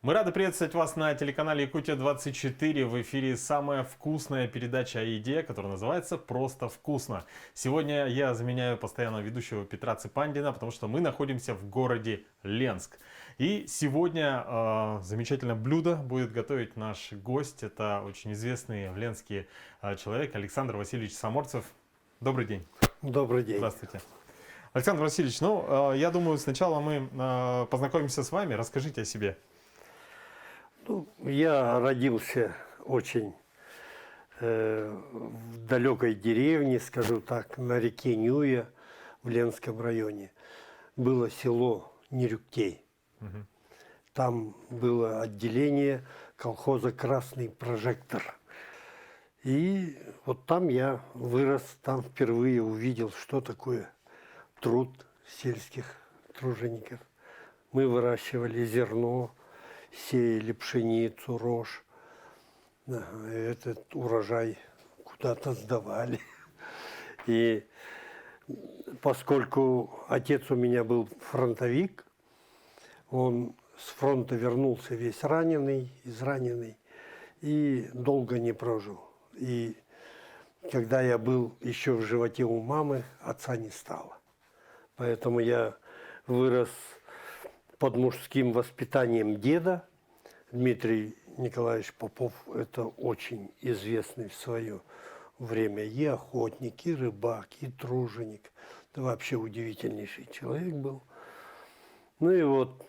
Мы рады приветствовать вас на телеканале Якутия-24. В эфире самая вкусная передача о еде, которая называется «Просто вкусно». Сегодня я заменяю постоянного ведущего Петра Цепандина, потому что мы находимся в городе Ленск. И сегодня замечательное блюдо будет готовить наш гость. Это очень известный в Ленске человек Александр Васильевич Саморцев. Добрый день. Добрый день. Здравствуйте. Александр Васильевич, я думаю, сначала мы познакомимся с вами. Расскажите о себе. Я родился очень в далекой деревне, скажу так, на реке Нюя в Ленском районе. Было село Нерюктей. Там было отделение колхоза «Красный прожектор». И вот там я вырос, там впервые увидел, что такое труд сельских тружеников. Мы выращивали зерно, сеяли пшеницу, рожь. Этот урожай куда-то сдавали. И поскольку отец у меня был фронтовик, он с фронта вернулся весь раненый, израненный, и долго не прожил. И когда я был еще в животе у мамы, отца не стало. Поэтому я вырос под мужским воспитанием деда. Дмитрий Николаевич Попов – это очень известный в свое время и охотник, и рыбак, и труженик. Это вообще удивительнейший человек был. Ну и вот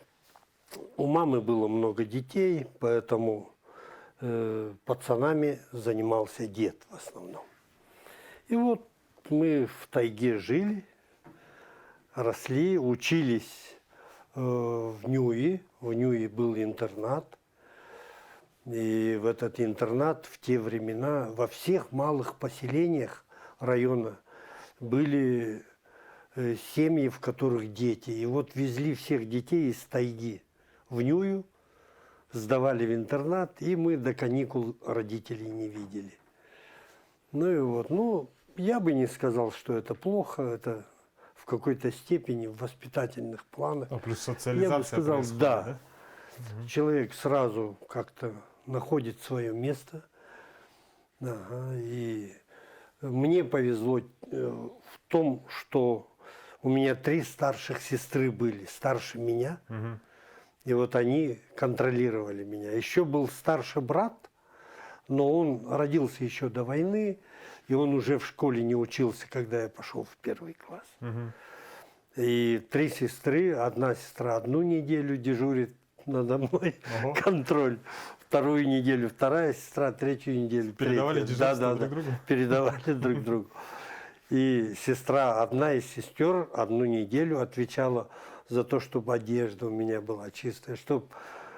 у мамы было много детей, поэтому пацанами занимался дед в основном. И вот мы в тайге жили, росли, учились в Нюе. В Нюе был интернат. И в этот интернат в те времена во всех малых поселениях района были семьи, в которых дети. И вот везли всех детей из тайги в Нюю, сдавали в интернат, и мы до каникул родителей не видели. Ну и вот, я бы не сказал, что это плохо, это в какой-то степени в воспитательных планах. Плюс социализация, я бы сказал, происходит, да. Человек сразу как-то находит свое место. И мне повезло в том, что у меня 3 старших сестры были, старше меня. И вот они контролировали меня. Еще был старший брат, но он родился еще до войны, и он уже в школе не учился, когда я пошел в 1 класс. И 3 сестры, одна сестра 1 неделю дежурит надо мной, контроль. 2-ю неделю 2-я сестра, 3-ю неделю 3-я. Передавали дежурство друг другу? Передавали друг другу. И сестра, одна из сестер 1 неделю отвечала за то, чтобы одежда у меня была чистая, чтобы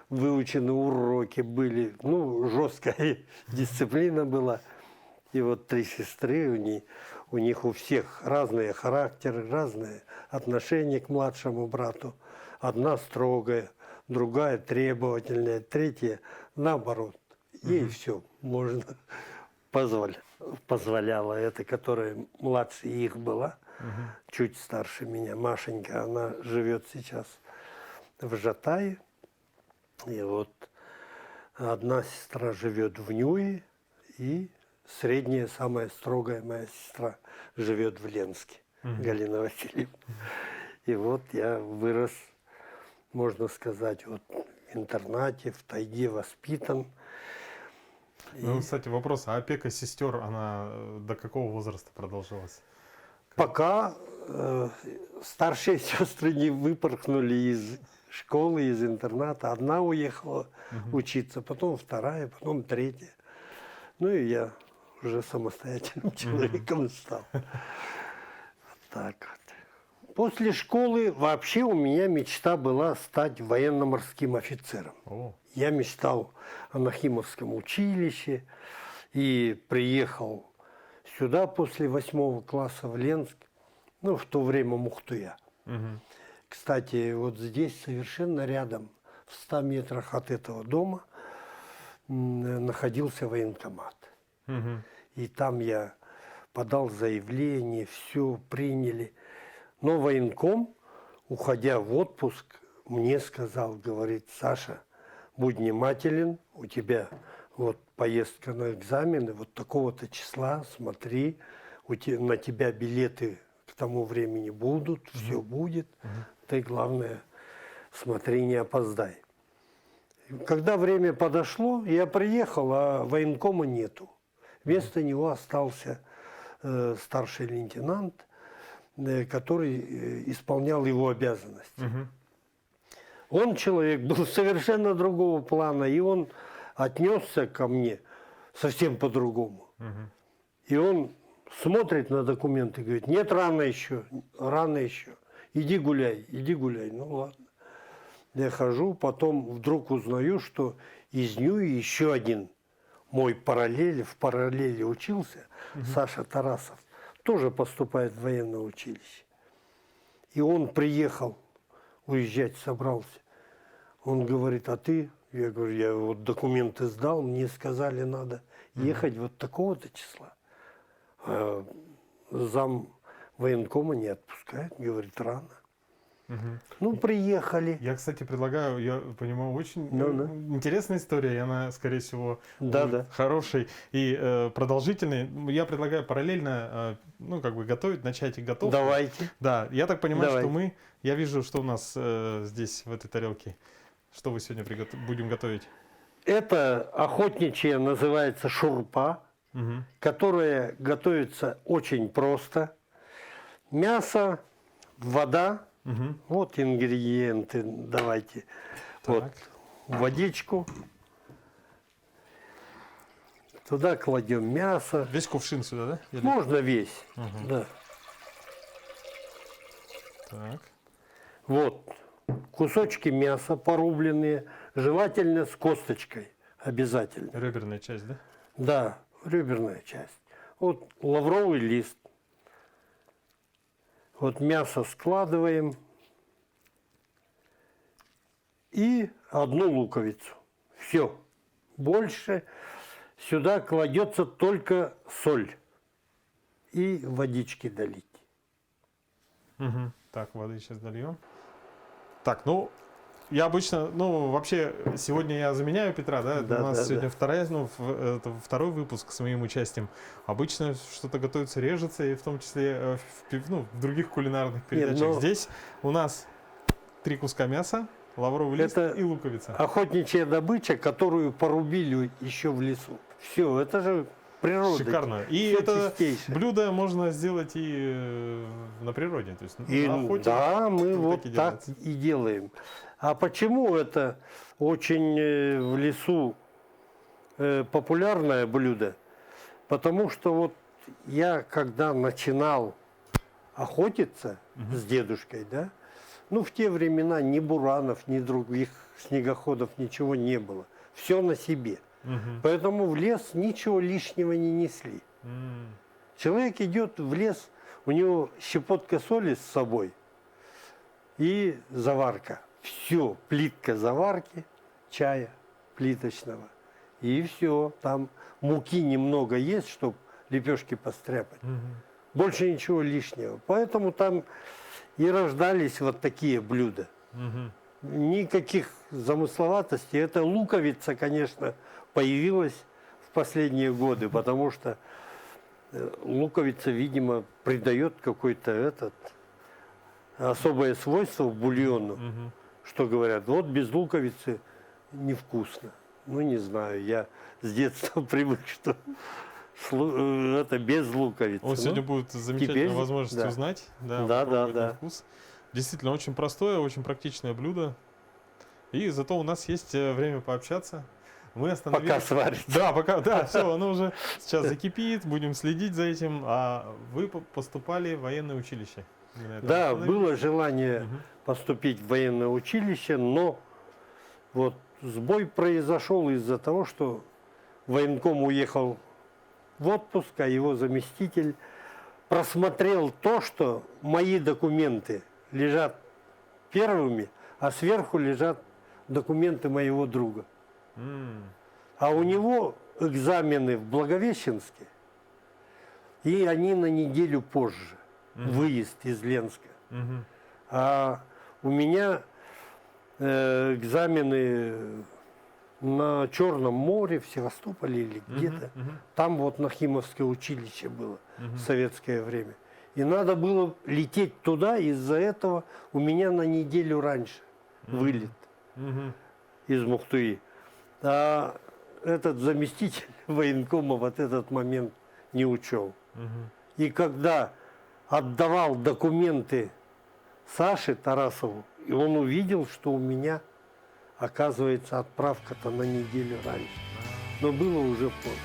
выучены уроки были. Жесткая дисциплина была. И вот 3 сестры, у них у всех разные характеры, разные отношения к младшему брату. Одна строгая, другая требовательная, 3-я наоборот. Ей все можно позволяла это, которая младше их была, чуть старше меня. Машенька, она живет сейчас в Жатае. И вот одна сестра живет в Нюе, и средняя, самая строгая моя сестра живет в Ленске, Галина Васильевна. И вот я вырос, можно сказать, в интернате, в тайге воспитан. Кстати, вопрос, а опека сестер, она до какого возраста продолжалась? Пока старшие сестры не выпорхнули из школы, из интерната. Одна уехала учиться, потом 2-я, потом 3-я. И я уже самостоятельным человеком стал. Вот так вот. После школы вообще у меня мечта была стать военно-морским офицером. Я мечтал о Нахимовском училище и приехал сюда после 8 класса в Ленск, в то время Мухтуя. Кстати, вот здесь совершенно рядом, в 100 метрах от этого дома, находился военкомат. И там я подал заявление, все приняли. Но военком, уходя в отпуск, мне сказал, говорит: Саша, будь внимателен, у тебя вот поездка на экзамены, вот такого-то числа, смотри, на тебя билеты к тому времени будут, все будет. Ты, главное, смотри, не опоздай. Когда время подошло, я приехал, а военкома нету. Вместо него остался старший лейтенант, который исполнял его обязанности. Он человек был совершенно другого плана, и он отнесся ко мне совсем по-другому. И он смотрит на документы и говорит: нет, рано еще, иди гуляй. Ну ладно. Я хожу, потом вдруг узнаю, что из Нюи еще один мой в параллели учился, Саша Тарасов, тоже поступает в военное училище. И он приехал, уезжать собрался. Он говорит: а ты? Я говорю: я вот документы сдал, мне сказали, надо ехать вот такого-то числа. А зам военкома не отпускает, говорит, рано. Ну, приехали. Я, кстати, предлагаю, я понимаю, очень Ну. интересная история, и она, скорее всего, Да. хорошей и продолжительной. Я предлагаю параллельно, готовить, начать готовку. Давайте. Да, я так понимаю, Давай. что я вижу, что у нас здесь, в этой тарелке, что вы сегодня будем готовить? Это охотничья, называется шурпа, которая готовится очень просто. Мясо, вода. Вот ингредиенты, давайте. Вот водичку. Туда кладем мясо. Весь кувшин сюда, да? Или... Можно весь. Да. Так. Вот кусочки мяса порубленные, желательно с косточкой, обязательно. Реберная часть, да? Да, реберная часть. Вот лавровый лист. Вот мясо складываем и одну луковицу. Все. Больше сюда кладется только соль и водички долить. Так, воды сейчас дольем. Так, я обычно, вообще, сегодня я заменяю Петра, да? Да, У нас да, сегодня да. это второй выпуск с моим участием. Обычно что-то готовится, режется, и в том числе в других кулинарных передачах. Здесь у нас 3 куска мяса, лавровый лист и луковица. Охотничья добыча, которую порубили еще в лесу. Все, это же природа. Шикарно. И Всё это чистейшее. блюдо можно сделать и на природе. То есть И, на охоте. да, мы вот так и так делается. и делаем. А почему это очень в лесу популярное блюдо? Потому что вот я, когда начинал охотиться с дедушкой, да, в те времена ни буранов, ни других снегоходов, ничего не было. Все на себе. Поэтому в лес ничего лишнего не несли. Человек идет в лес, у него щепотка соли с собой и заварка. Все, плитка заварки, чая плиточного. И все, там муки немного есть, чтобы лепешки постряпать. Больше ничего лишнего. Поэтому там и рождались вот такие блюда. Никаких замысловатостей. Эта луковица, конечно, появилась в последние годы, потому что луковица, видимо, придает какое-то особое свойство бульону, что говорят, вот без луковицы невкусно. Не знаю, я с детства привык, что это без луковицы. Вот сегодня будет замечательная теперь, возможность да. узнать. Да. На вкус. Действительно, очень простое, очень практичное блюдо. И зато у нас есть время пообщаться. Мы остановились. Пока сварится. Да, все, оно уже сейчас закипит, будем следить за этим. А вы поступали в военное училище? Да, было желание поступить в военное училище, но вот сбой произошел из-за того, что военком уехал в отпуск, а его заместитель просмотрел то, что мои документы лежат первыми, а сверху лежат документы моего друга. А у него экзамены в Благовещенске, и они на неделю позже. Выезд из Ленска. А у меня экзамены на Черном море, в Севастополе или где-то. Там вот Нахимовское училище было в советское время. И надо было лететь туда, из-за этого у меня на неделю раньше вылет из Мухтуи. А этот заместитель военкома в этот момент не учел. И когда отдавал документы Саше Тарасову, и он увидел, что у меня, оказывается, отправка-то на неделю раньше. Но было уже поздно.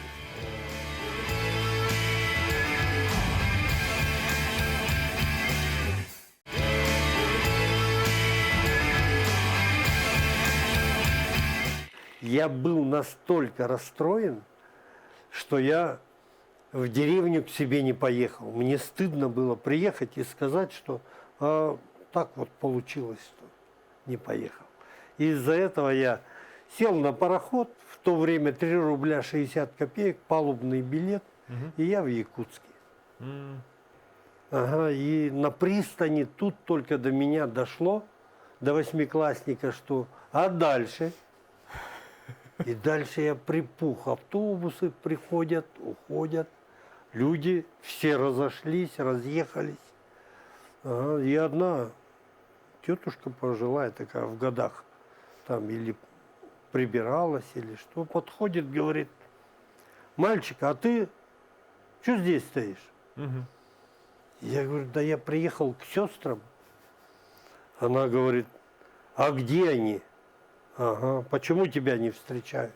Я был настолько расстроен, что я в деревню к себе не поехал. Мне стыдно было приехать и сказать, что так вот получилось, что не поехал. Из-за этого я сел на пароход, в то время 3 рубля 60 копеек, палубный билет, и я в Якутске. Ага, и на пристани тут только до меня дошло, до 8-классника, что а дальше? И дальше я припух. Автобусы приходят, уходят. Люди все разошлись, разъехались. Ага, и одна тетушка пожилая такая в годах, там или прибиралась, или что, подходит, говорит: мальчик, а ты что здесь стоишь? Я говорю: да я приехал к сестрам. Она говорит: а где они? Ага, почему тебя не встречают?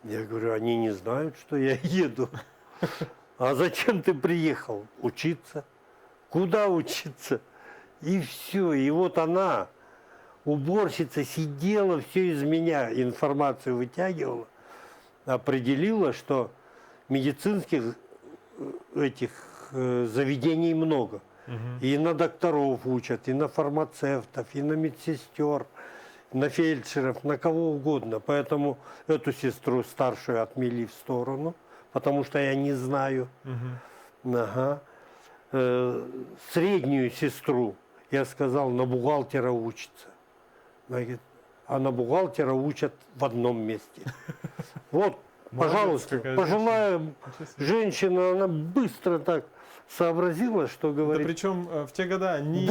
Я говорю: они не знают, что я еду. А зачем ты приехал? Учиться. Куда учиться? И все. И вот она, уборщица, сидела, все из меня информацию вытягивала, определила, что медицинских этих заведений много. И на докторов учат, и на фармацевтов, и на медсестер, на фельдшеров, на кого угодно. Поэтому эту сестру старшую отмели в сторону, потому что я не знаю. Ага. Среднюю сестру, я сказал, на бухгалтера учится. Она говорит: а на бухгалтера учат в одном месте. Вот, пожалуйста, пожилая женщина, она быстро так сообразила, что говорит. Да причем в те года ни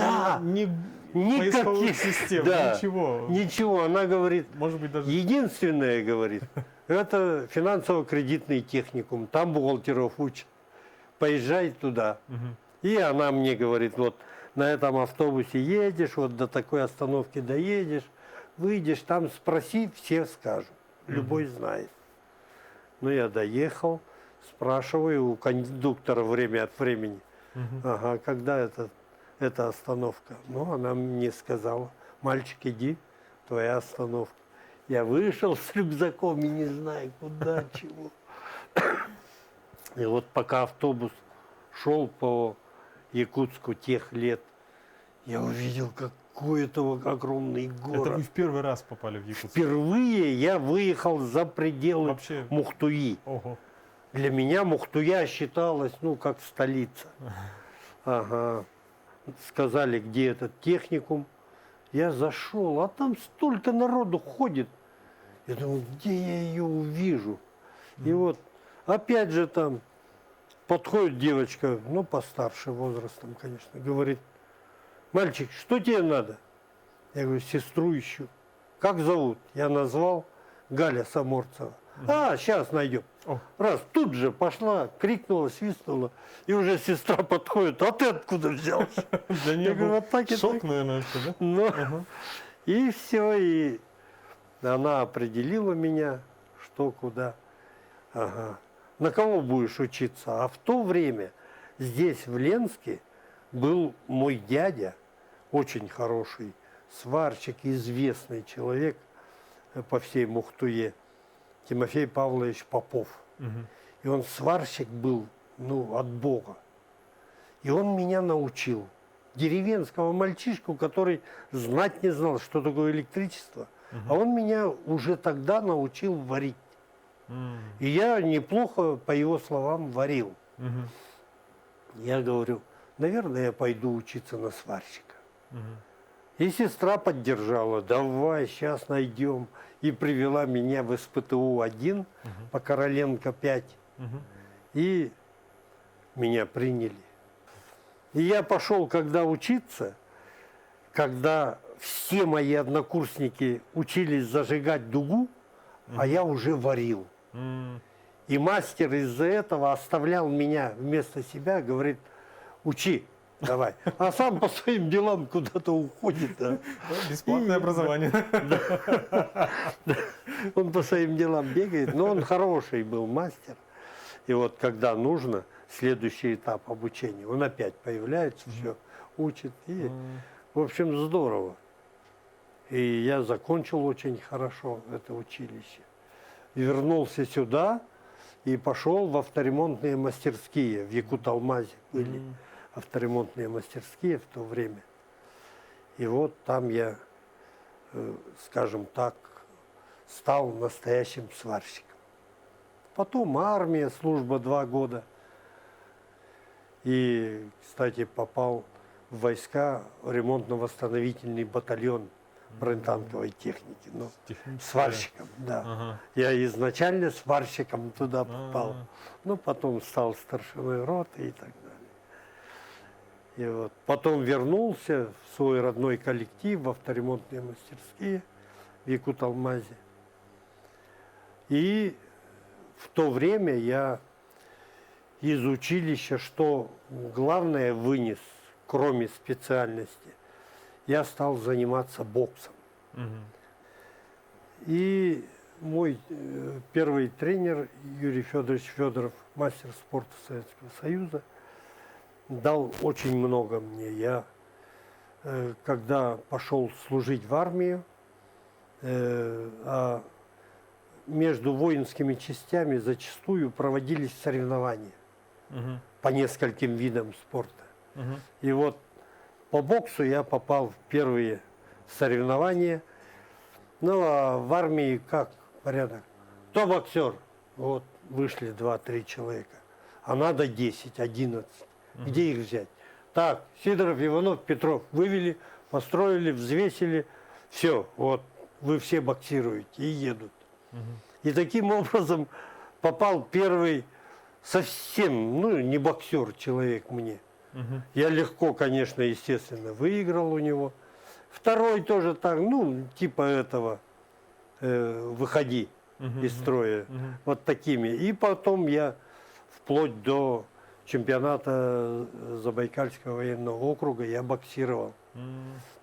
никаких поисковых систем, ничего. Ничего. Она говорит, может быть, даже... единственное, говорит, это финансово-кредитный техникум, там бухгалтеров учат. Поезжай туда. И она мне говорит: вот на этом автобусе едешь, вот до такой остановки доедешь, выйдешь, там спроси, все скажут. Любой знает. Ну, я доехал, спрашиваю у кондуктора время от времени: ага, когда эта остановка? Ну, она мне сказала: мальчик, иди, твоя остановка. Я вышел с рюкзаком и не знаю, куда, чего. И вот пока автобус шел по Якутску тех лет, я увидел, какой это огромный город. Это вы в первый раз попали в Якутск? Впервые я выехал за пределы Вообще... Мухтуи. Ого. Для меня Мухтуя считалась, ну, как столица. Ага. Сказали, где этот техникум. Я зашел, а там столько народу ходит. Я думаю, где я ее увижу? И вот, опять же там, подходит девочка, ну, постарше возрастом, конечно, говорит: мальчик, что тебе надо? Я говорю: сестру ищу. Как зовут? Я назвал: Галя Саморцева. А, сейчас найдем. Раз, тут же пошла, крикнула, свистнула, и уже сестра подходит: а ты откуда взялся? Для нее был шок, наверное, вообще, да? Ну, и все, и она определила меня, что, куда. Ага. На кого будешь учиться? А в то время здесь, в Ленске, был мой дядя, очень хороший сварщик, известный человек по всей Мухтуе, Тимофей Павлович Попов. И он сварщик был, ну, от Бога. И он меня научил. Деревенского мальчишку, который знать не знал, что такое электричество. А он меня уже тогда научил варить. И я неплохо, по его словам, варил. Я говорю: наверное, я пойду учиться на сварщика. И сестра поддержала, давай, сейчас найдем. И привела меня в СПТУ-1 по Короленко 5. И меня приняли. И я пошел, когда учиться, когда все мои однокурсники учились зажигать дугу, а я уже варил. И мастер из-за этого оставлял меня вместо себя, говорит, учи, давай. А сам по своим делам куда-то уходит. Да. Бесплатное образование. Он по своим делам бегает, но он хороший был мастер. И вот когда нужно, следующий этап обучения, он опять появляется, все учит. И, в общем, здорово. И я закончил очень хорошо это училище. И вернулся сюда и пошел в авторемонтные мастерские. В Якут-Алмазе были авторемонтные мастерские в то время. И вот там я, скажем так, стал настоящим сварщиком. Потом армия, служба 2 года. И, кстати, попал в войска ремонтно-восстановительный батальон бронетанковой техники. Ну, сварщиком, да. Ага. Я изначально сварщиком туда попал. Ну, потом стал старшиной роты и так далее. И вот потом вернулся в свой родной коллектив, в авторемонтные мастерские в Якут-Алмазе. И в то время я из училища, что главное вынес, кроме специальности, я стал заниматься боксом. И мой первый тренер Юрий Федорович Федоров, мастер спорта Советского Союза, дал очень много мне. Я, когда пошел служить в армию, между воинскими частями зачастую проводились соревнования по нескольким видам спорта. И вот по боксу я попал в первые соревнования. Ну, а в армии как порядок? Кто боксер? Вот вышли 2-3 человека. А надо 10-11. Где их взять? Так, Сидоров, Иванов, Петров вывели, построили, взвесили. Все, вот вы все боксируете и едут. И таким образом попал первый совсем, ну, не боксер человек мне. Я легко, конечно, естественно, выиграл у него. Второй тоже так, ну, типа этого, выходи из строя. Вот такими. И потом я вплоть до чемпионата Забайкальского военного округа я боксировал.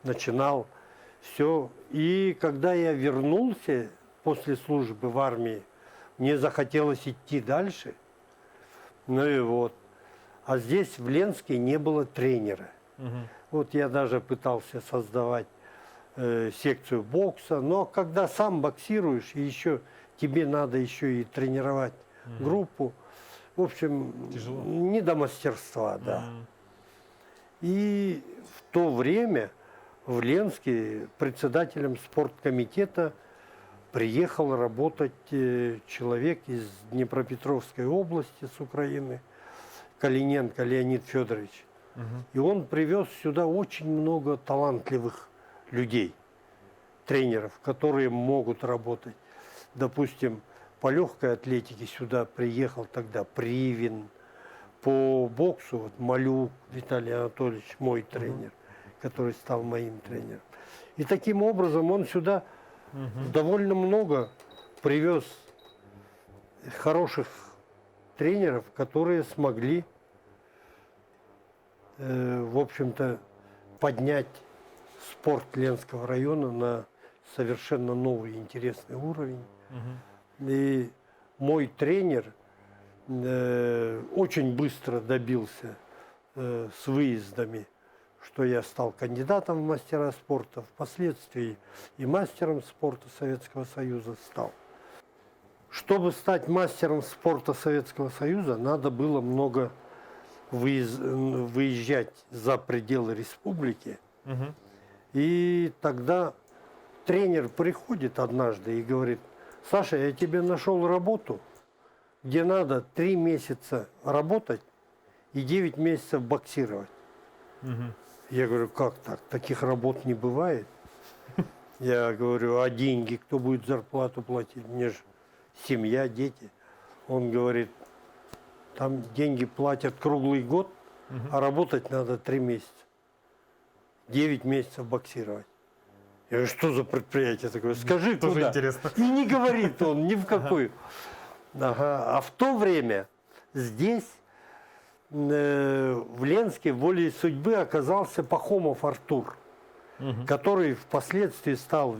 Начинал все. И когда я вернулся после службы в армии, мне захотелось идти дальше. Ну и вот. А здесь в Ленске не было тренера. Вот я даже пытался создавать секцию бокса, но когда сам боксируешь, и еще тебе надо еще и тренировать группу, в общем, тяжело. Не до мастерства, да. И в то время в Ленске председателем спорткомитета приехал работать человек из Днепропетровской области, с Украины, Калиненко Леонид Федорович. И он привез сюда очень много талантливых людей, тренеров, которые могут работать. Допустим, по легкой атлетике сюда приехал тогда Привин, по боксу вот Малюк Виталий Анатольевич, мой тренер, который стал моим тренером. И таким образом он сюда довольно много привез хороших тренеров, которые смогли, в общем-то, поднять спорт Ленского района на совершенно новый интересный уровень. И мой тренер очень быстро добился с выездами, что я стал кандидатом в мастера спорта, впоследствии и мастером спорта Советского Союза стал. Чтобы стать мастером спорта Советского Союза, надо было много выезжать за пределы республики. И тогда тренер приходит однажды и говорит: Саша, я тебе нашел работу, где надо 3 месяца работать и 9 месяцев боксировать. Я говорю, как так? Таких работ не бывает. Я говорю, а деньги, кто будет зарплату платить? Мне же семья, дети. Он говорит, там деньги платят круглый год, а работать надо 3 месяца. 9 месяцев боксировать. Я говорю, что за предприятие такое? Скажи, Тоже куда? интересно. И не говорит он ни в какую. Ага. А в то время здесь, в Ленске, волей судьбы оказался Пахомов Артур, который впоследствии стал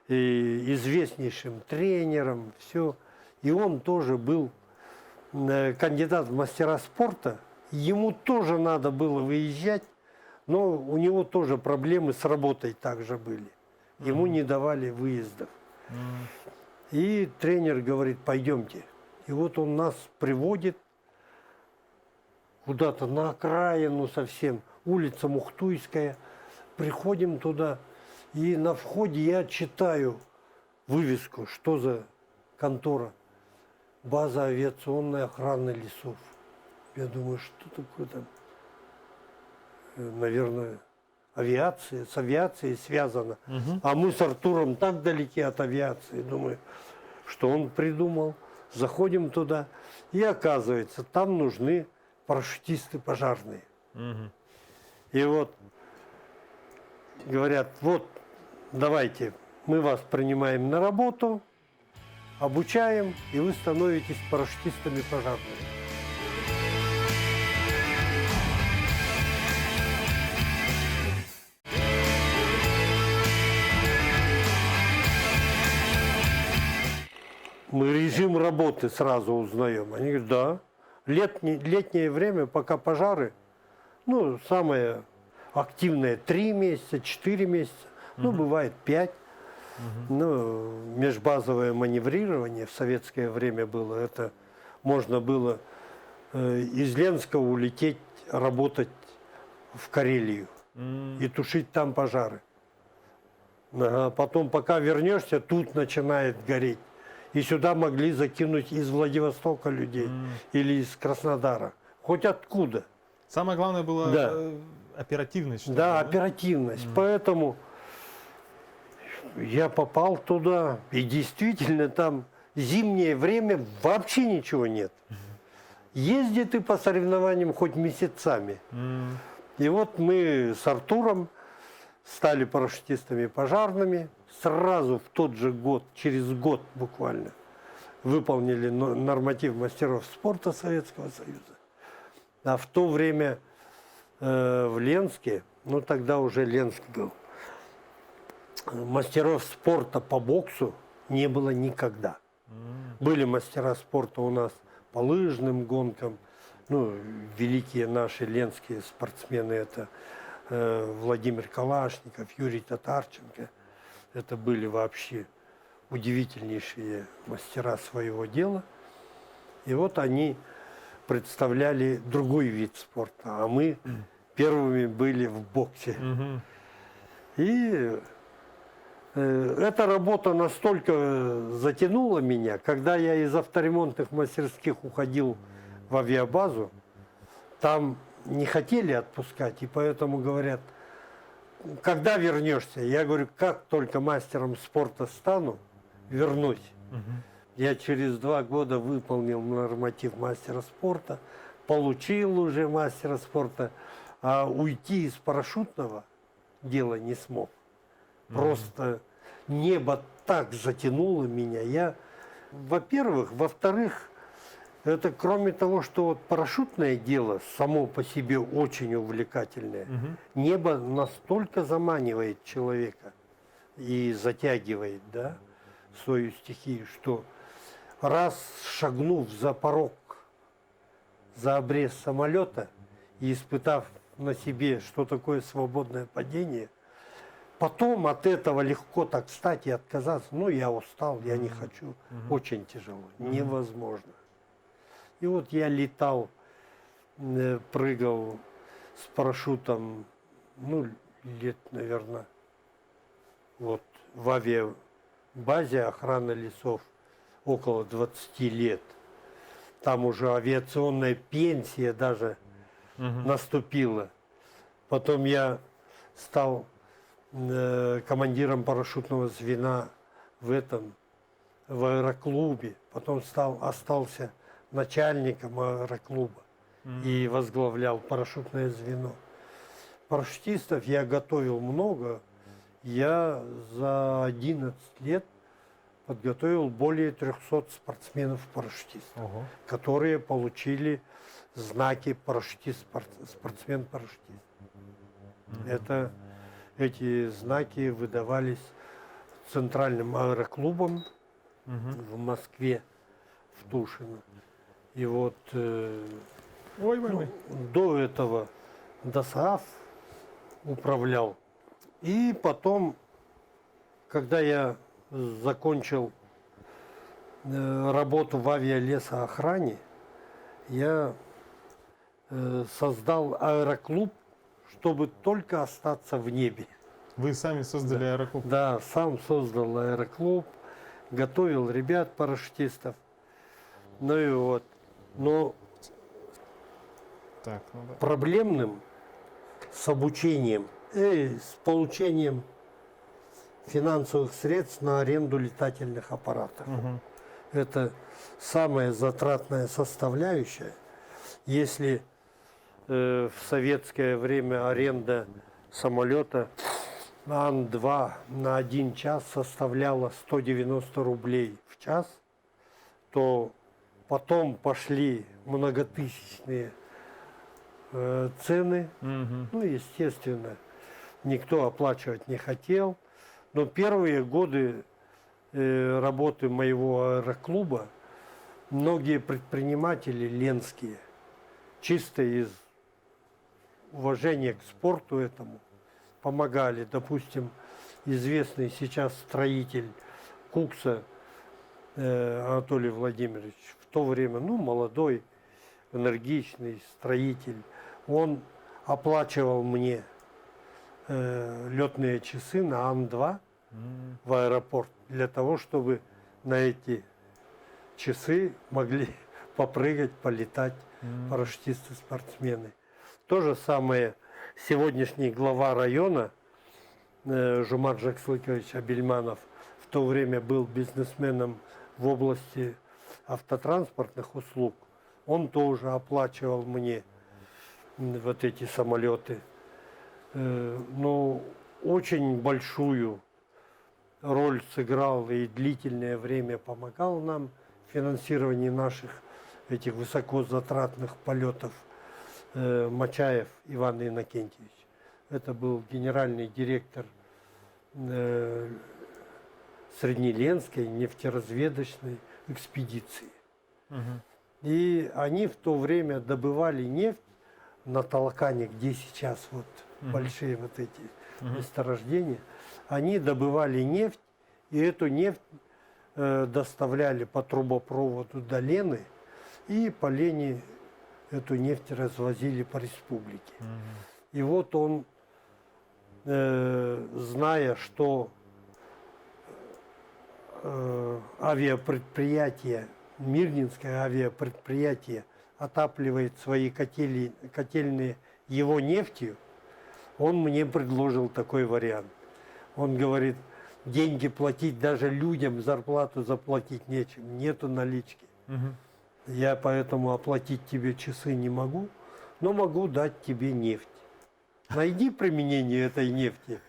известнейшим тренером, все. И он тоже был кандидат в мастера спорта. Ему тоже надо было выезжать, но у него тоже проблемы с работой также были. Ему не давали выездов. И тренер говорит, пойдемте. И вот он нас приводит куда-то на окраину совсем, улица Мухтуйская. Приходим туда, и на входе я читаю вывеску, что за контора. База авиационной охраны лесов. Я думаю, что такое там? Наверное, авиация, с авиацией связано. А мы с Артуром так далеки от авиации. Думаю, что он придумал. Заходим туда, и оказывается, там нужны парашютисты пожарные. И вот говорят, вот, давайте, мы вас принимаем на работу, обучаем, и вы становитесь парашютистами пожарными. Мы режим работы сразу узнаем. Они говорят, да, летнее время, пока пожары, ну, самое активное 3 месяца, 4 месяца, ну, бывает 5. Ну, межбазовое маневрирование в советское время было. Это можно было из Ленска улететь, работать в Карелию и тушить там пожары. Потом, пока вернешься, тут начинает гореть. И сюда могли закинуть из Владивостока людей или из Краснодара. Хоть откуда. Самое главное было Да. Оперативность. что ли, Да, оперативность. Поэтому я попал туда, и действительно там зимнее время вообще ничего нет. Езди ты по соревнованиям хоть месяцами. И вот мы с Артуром стали парашютистами пожарными. Сразу в тот же год, через год буквально, выполнили норматив мастеров спорта Советского Союза. А в то время в Ленске, ну тогда уже Ленск был, мастеров спорта по боксу не было никогда. Были мастера спорта у нас по лыжным гонкам. Ну, великие наши ленские спортсмены, это Владимир Калашников, Юрий Татарченко. Это были вообще удивительнейшие мастера своего дела. И вот они представляли другой вид спорта, а мы первыми были в боксе. И эта работа настолько затянула меня, когда я из авторемонтных мастерских уходил в авиабазу, там не хотели отпускать, и поэтому говорят, когда вернешься? Я говорю, как только мастером спорта стану, вернусь. Я через 2 года выполнил норматив мастера спорта, получил уже мастера спорта, а уйти из парашютного дела не смог. Просто небо так затянуло меня. Я, во-первых, во-вторых, это кроме того, что вот парашютное дело само по себе очень увлекательное, небо настолько заманивает человека и затягивает, да, в свою стихию, что раз шагнув за порог, за обрез самолета и испытав на себе, что такое свободное падение, потом от этого легко так встать и отказаться. Ну, я устал, я не хочу. Очень тяжело, невозможно. И вот я летал, прыгал с парашютом, ну, лет, наверное, вот в авиабазе охраны лесов около 20 лет. Там уже авиационная пенсия даже наступила. Потом я стал командиром парашютного звена в аэроклубе. Потом остался начальником аэроклуба и возглавлял парашютное звено. Парашютистов я готовил много. Я за 11 лет подготовил более 300 спортсменов-парашютистов, Ого. которые получили знаки спортсмен-парашютист. Эти знаки выдавались центральным аэроклубом в Москве, в Тушино. И вот до этого ДОСААФ управлял. И потом, когда я закончил работу в авиалесоохране, я создал аэроклуб, чтобы только остаться в небе. Вы сами создали аэроклуб? Да, сам создал аэроклуб, готовил ребят, парашютистов. Ну и вот. Но Так, ну да. проблемным с обучением и с получением финансовых средств на аренду летательных аппаратов. Это самая затратная составляющая. Если в советское время аренда самолета Ан-2 на 1 час составляла 190 рублей в час, то потом пошли многотысячные цены. Ну, естественно, никто оплачивать не хотел. Но первые годы работы моего аэроклуба многие предприниматели ленские, чисто из уважения к спорту этому, помогали. Допустим, известный сейчас строитель Кукса Анатолий Владимирович, в то время, молодой, энергичный строитель, он оплачивал мне летные часы на Ан-2 в аэропорт для того, чтобы на эти часы могли попрыгать, полетать парашютисты-спортсмены. То же самое сегодняшний глава района Жумар Жаксылыкович Абельманов в то время был бизнесменом в области автотранспортных услуг. Он тоже оплачивал мне вот эти самолеты. Но очень большую роль сыграл и длительное время помогал нам в финансировании наших этих высокозатратных полетов Мачаев Иван Иннокентьевич. Это был генеральный директор Среднеленской нефтеразведочной экспедиции. И они в то время добывали нефть на Толкане, где сейчас вот большие вот эти месторождения. Они добывали нефть, и эту нефть доставляли по трубопроводу до Лены, и по Лене эту нефть развозили по республике. И вот он, зная, что авиапредприятие, Мирнинское авиапредприятие отапливает свои котельные его нефтью, он мне предложил такой вариант. Он говорит, деньги платить даже людям, зарплату заплатить нечем, нету налички. Я поэтому оплатить тебе часы не могу, но могу дать тебе нефть. Найди применение этой нефти.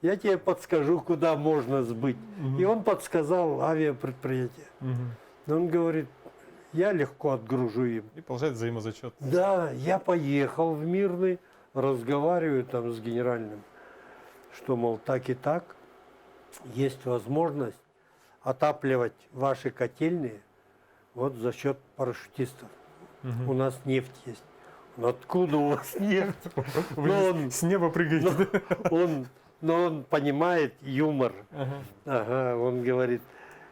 Я тебе подскажу, куда можно сбыть. И он подсказал авиапредприятие. Он говорит, я легко отгружу им. И получается взаимозачет. Да, я поехал в Мирный, разговариваю там с генеральным, что, мол, так и так, есть возможность отапливать ваши котельные вот за счет парашютистов. У нас нефть есть. Ну, откуда у вас нефть? Вы с неба прыгаете. Но он понимает юмор. Ага, он говорит,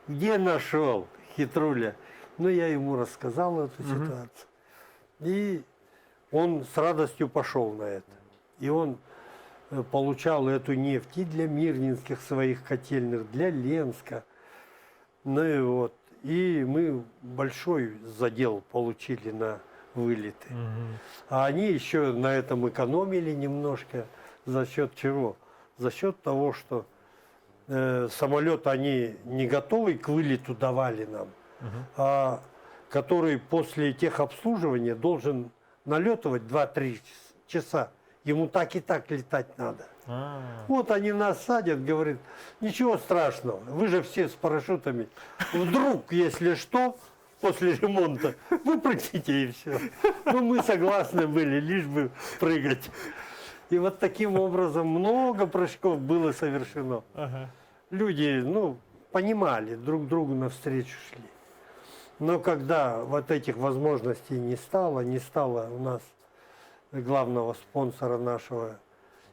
где нашел, хитруля? Ну, я ему рассказал эту ситуацию. И он с радостью пошел на это. И он получал эту нефть и для мирнинских своих котельных, для Ленска. Ну и вот. И мы большой задел получили на вылеты. Мгм. А они еще на этом экономили немножко. За счет чего? За счет того, что самолет они не готовый к вылету давали нам, Мгм. а который после техобслуживания должен налетывать 2-3 часа. Ему так и так летать надо. А, Вот они нас садят, говорят, ничего страшного, вы же все с парашютами. Вдруг, если что, после ремонта, вы прыгните и все. Ну, мы согласны были, лишь бы прыгать. И вот таким образом много прыжков было совершено. ага. Люди, ну, понимали, друг другу навстречу шли. Но когда вот этих возможностей не стало у нас главного спонсора нашего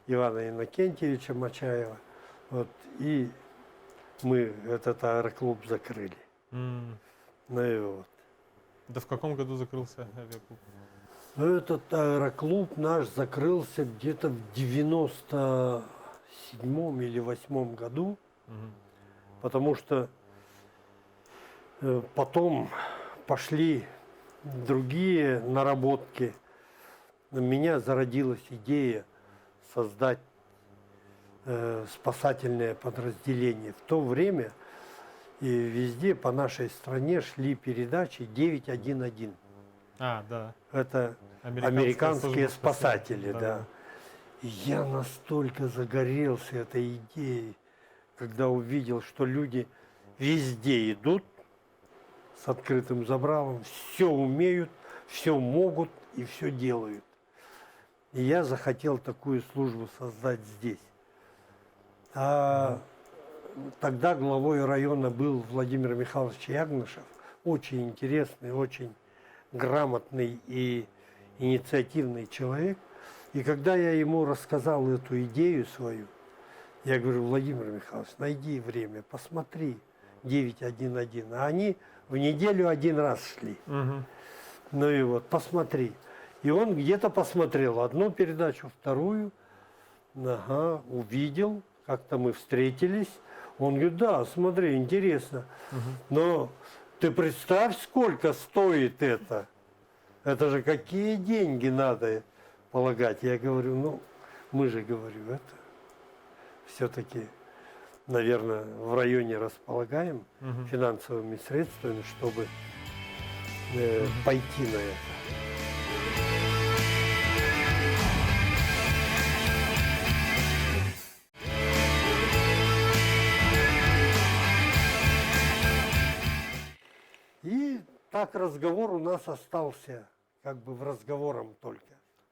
Ивана Иннокентьевича Мачаева, вот, и мы этот аэроклуб закрыли. М. Ну и вот. Да в каком году закрылся авиаклуб? Ну, этот аэроклуб наш закрылся где-то в 97-м или 8-м году, Мгм. потому что потом пошли другие наработки. У меня зародилась идея создать спасательное подразделение. В то время и везде по нашей стране шли передачи 911. А, да. Это Американская американские служба спасатели, спасения. да. И я настолько загорелся этой идеей, когда увидел, что люди везде идут с открытым забралом, все умеют, все могут и все делают. И я захотел такую службу создать здесь. А тогда главой района был Владимир Михайлович Ягнышев, очень интересный, очень грамотный и инициативный человек. И когда я ему рассказал эту идею свою, я говорю, Владимир Михайлович, найди время, посмотри 911. А они в неделю один раз шли. Мгм. Ну и вот, посмотри. И он где-то посмотрел одну передачу, вторую, ага, увидел, как-то мы встретились. Он говорит, да, смотри, интересно. Но ты представь, сколько стоит это. Это же какие деньги надо полагать. Я говорю, ну, мы же, говорю, это все-таки, наверное, в районе располагаем Мгм. финансовыми средствами, чтобы пойти на это. И так разговор у нас остался как бы в разговором только.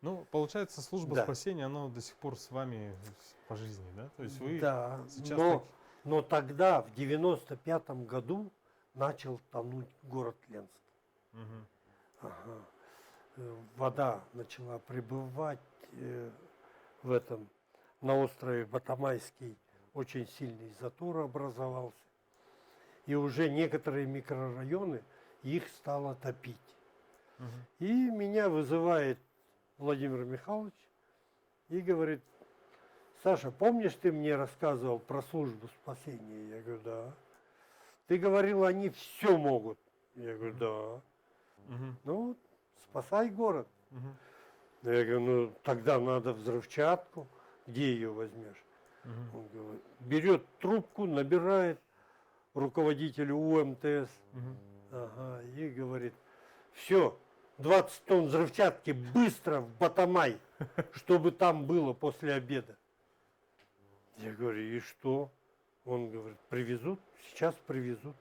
Ну, получается, служба Да. спасения, она до сих пор с вами по жизни, да? То есть вы Да, сейчас но тогда, в 95-м году, начал тонуть город Ленск. Мгм. Ага. Вода начала прибывать в этом, на острове Батамайский очень сильный затор образовался. И уже некоторые микрорайоны, их стало топить. Мгм. И меня вызывает Владимир Михайлович и говорит, Саша, помнишь, ты мне рассказывал про службу спасения? Я говорю, да. Ты говорил, они все могут. Я говорю, да. Мгм. Ну, вот, спасай город. Мгм. Я говорю, ну, тогда надо взрывчатку. Где ее возьмешь? Мгм. Он говорит, берет трубку, набирает руководителю УМТС. Мгм. Ага, и говорит, все, 20 тонн взрывчатки быстро в Батамай, чтобы там было после обеда. Я говорю, и что? Он говорит, привезут, сейчас привезут.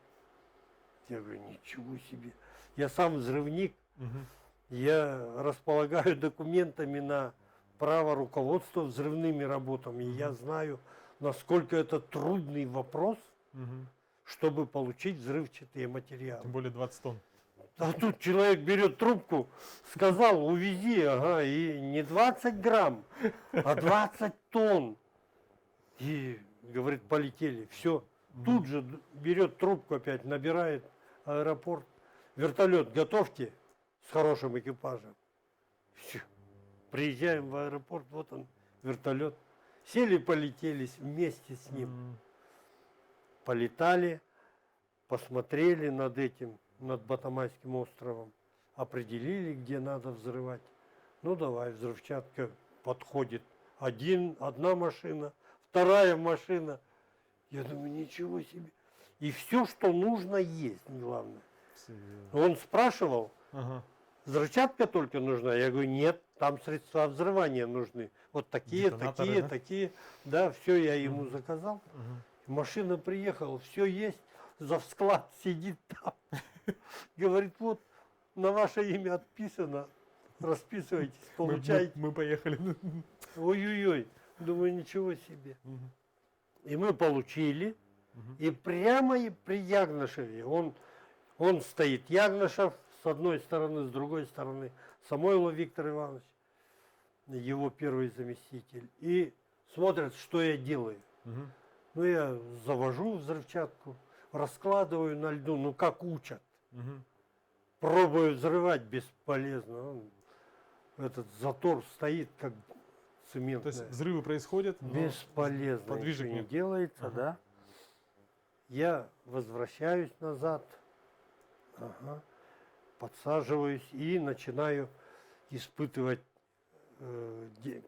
Я говорю, ничего себе. Я сам взрывник, Мгм. я располагаю документами на право руководства взрывными работами. И я знаю, насколько это трудный вопрос, Мгм. чтобы получить взрывчатые материалы. Тем более 20 тонн. А тут человек берет трубку, сказал, увези, ага, и не 20 грамм, а 20 тонн. И, говорит, полетели. Все. Тут же берет трубку опять, набирает аэропорт. Вертолет готовьте с хорошим экипажем. Всё. Приезжаем в аэропорт, вот он, вертолет. Сели, полетели вместе с ним. М. Полетали, посмотрели над этим, над Батамайским островом. определили, где надо взрывать. Ну давай, взрывчатка подходит. Одна машина, вторая машина. Я думаю, ничего себе. И все, что нужно, есть, главное. Он спрашивал, Ага. взрывчатка только нужна? Я говорю, нет, там средства взрывания нужны. Вот такие, Детонаторы, да? такие. Да, все я ему Мгм. заказал. Мгм. Машина приехала, все есть, за склад сидит там. Говорит, вот на ваше имя отписано, расписывайтесь, получайте. Мы поехали. Ой-ой-ой, думаю, ничего себе. Мгм. И мы получили, Мгм. и прямо и при Ягнышеве, он стоит, Ягнышев с одной стороны, с другой стороны Самойлов Виктор Иванович, его первый заместитель, и смотрят, что я делаю. Мгм. Ну, я завожу взрывчатку, раскладываю на льду, ну, как учат. Мгм. Пробую взрывать, бесполезно. Этот затор стоит, как То есть цементная. взрывы происходят, но Бесполезно, подвижек ничего не нет. делается, Ага. да. Я возвращаюсь назад, ага, подсаживаюсь и начинаю испытывать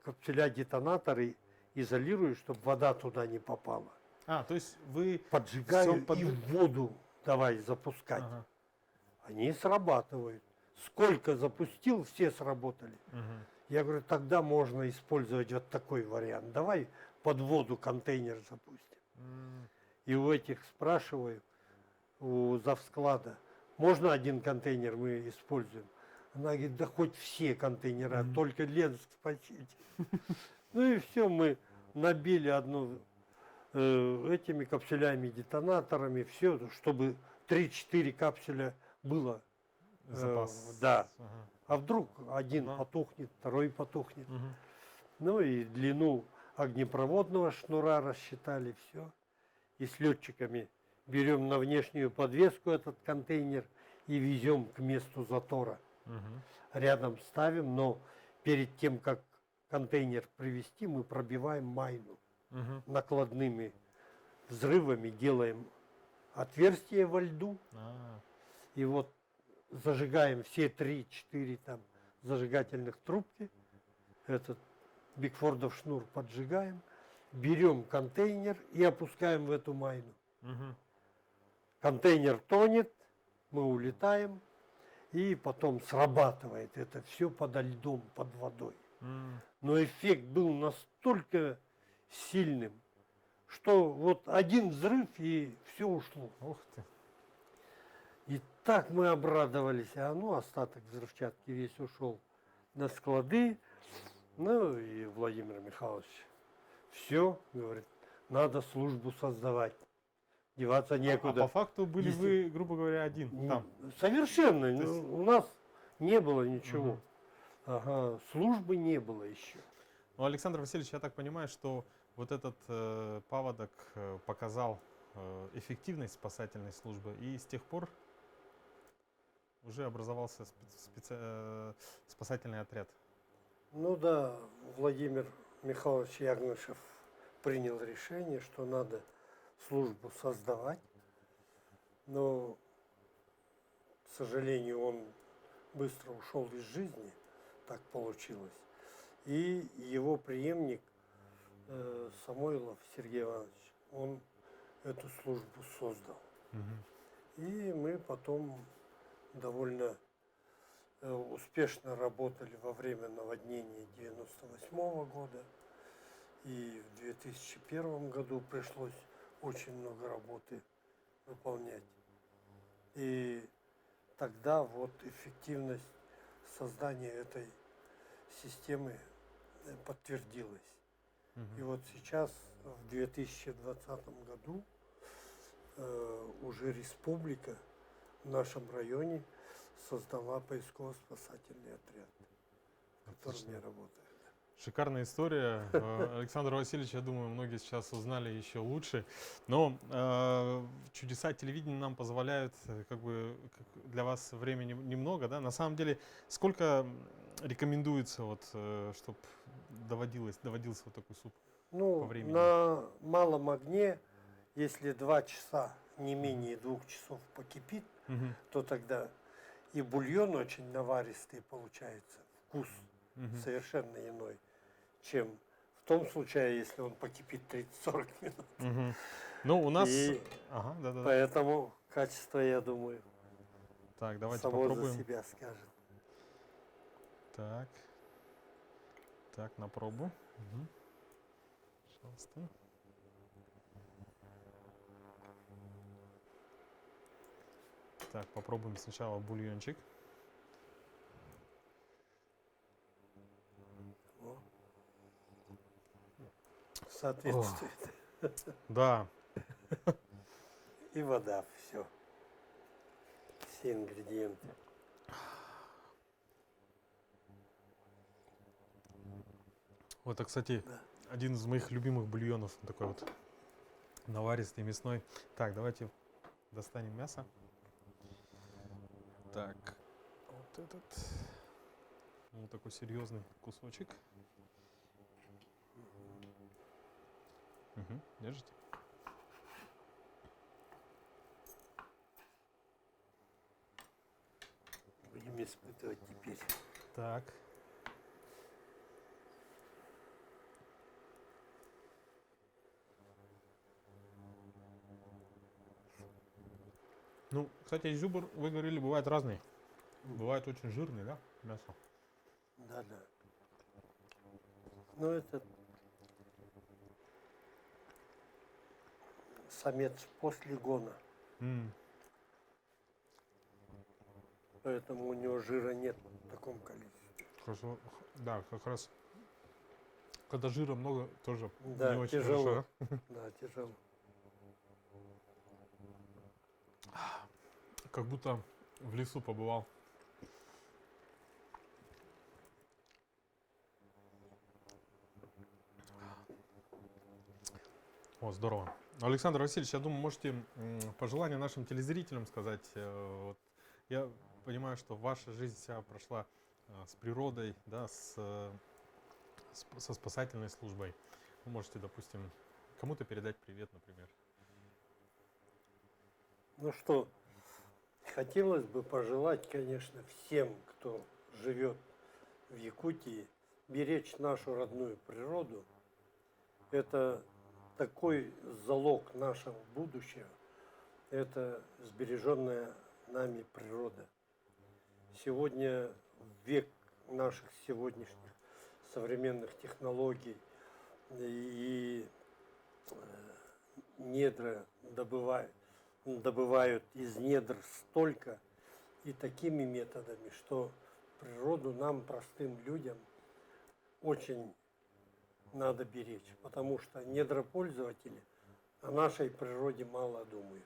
капсуля-детонаторы, изолирую, чтобы вода туда не попала. То есть вы Поджигаю всё под- и в воду давай запускать. Ага. Они срабатывают. Сколько запустил, все сработали. Мгм. Я говорю, тогда можно использовать вот такой вариант. Давай под воду контейнер запустим. М. И у этих спрашиваю, у завсклада, можно один контейнер мы используем? Она говорит, да хоть все контейнера, Мгм. только Ленск спасите. Ну и все, мы набили одну этими капсулями-детонаторами, все, чтобы 3-4 капсуля было. Запас. Да. Ага. А вдруг один Ага. потухнет, второй потухнет. Мгм. Ну и длину огнепроводного шнура рассчитали, все. И с летчиками берем на внешнюю подвеску этот контейнер и везем к месту затора. Мгм. Рядом ставим, но перед тем, как контейнер привезти, мы пробиваем майну. Мгм. Накладными взрывами делаем отверстие во льду. А. И вот зажигаем все 3-4 там зажигательных трубки. Этот Бигфордов шнур поджигаем. Берем контейнер и опускаем в эту майну. Мгм. Контейнер тонет, мы улетаем. И потом срабатывает это все подо льдом, под водой. М. Но эффект был настолько сильным, что вот один взрыв и все ушло. Ух ты. И так мы обрадовались, а ну остаток взрывчатки весь ушел на склады. Ну и Владимир Михайлович, все, говорит, надо службу создавать, деваться А некуда. по факту были Если- вы, грубо говоря, один там. Совершенно, То есть- у нас не было ничего. Мгм. Ага, службы не было еще. Ну, Александр Васильевич, я так понимаю, что вот этот паводок показал эффективность спасательной службы, и с тех пор уже образовался спасательный отряд. Ну да, Владимир Михайлович Ягнышев принял решение, что надо службу создавать. Но, к сожалению, он быстро ушел из жизни, так получилось. И его преемник Самойлов Сергей Иванович, он эту службу создал. Мгм. И мы потом довольно успешно работали во время наводнения 98 года. И в 2001 году пришлось очень много работы выполнять. И тогда вот эффективность создания этой системы подтвердилась. Мгм. И вот сейчас, в 2020 году, уже республика в нашем районе создала поисково-спасательный отряд, в котором Отлично. я работаю. Шикарная история. Александр Васильевич, я думаю, многие сейчас узнали еще лучше. Но чудеса телевидения нам позволяют, для вас времени немного, да? На самом деле, сколько рекомендуется, вот, чтобы доводился вот такой суп? Ну, времени? на малом огне, если 2 часа, не менее 2 часов покипит, Мгм. то тогда И бульон очень наваристый получается. Вкус совершенно иной, чем в том случае, если он покипит 30-40 минут. Мгм. Ну, у нас... И Ага, да-да-да. поэтому качество, я думаю, Так, давайте само за попробуем. себя скажет. Так. Так, на пробу. Мгм. Пожалуйста. Так, попробуем сначала бульончик. О. Соответствует. Да, И вода, все. Все ингредиенты. вот это, кстати, Да. один из моих любимых бульонов. Такой вот наваристый, мясной. Так, давайте достанем мясо. Так, вот этот. Вот такой серьезный кусочек. Угу, держите. Будем испытывать теперь. Так. Ну, кстати, изюбр, вы говорили, бывает разный. Бывает очень жирный, да, мясо? Да, да. Ну, это самец после гона, М, поэтому у него жира нет в таком количестве. хорошо. Да, как раз, когда жира много, тоже не Да, очень тяжело. хорошо. Да, тяжело. Как будто в лесу побывал. О, здорово. Александр Васильевич, я думаю, можете пожелания нашим телезрителям сказать. Вот я понимаю, что ваша жизнь вся прошла с природой, да, со спасательной службой. Вы можете, допустим, кому-то передать привет, например. Ну что, хотелось бы пожелать, конечно, всем, кто живет в Якутии, беречь нашу родную природу. Это такой залог нашего будущего. Это сбереженная нами природа. Сегодня, в век наших сегодняшних современных технологий и недра добывают из недр столько и такими методами, что природу нам, простым людям, очень надо беречь, потому что недропользователи о нашей природе мало думают.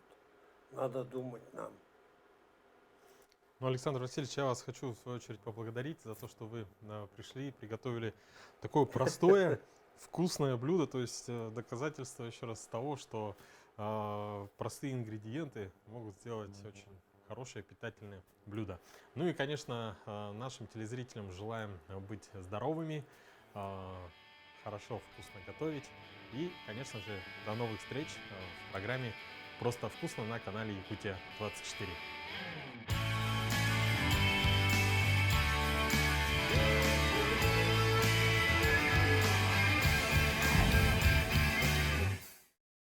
Надо думать нам. Ну, Александр Васильевич, я вас хочу в свою очередь поблагодарить за то, что вы пришли и приготовили такое простое, вкусное блюдо, то есть доказательство еще раз того, что простые ингредиенты могут сделать очень хорошее питательное блюдо. Ну и, конечно, нашим телезрителям желаем быть здоровыми, хорошо, вкусно готовить. И, конечно же, до новых встреч в программе «Просто вкусно» на канале Якутия 24.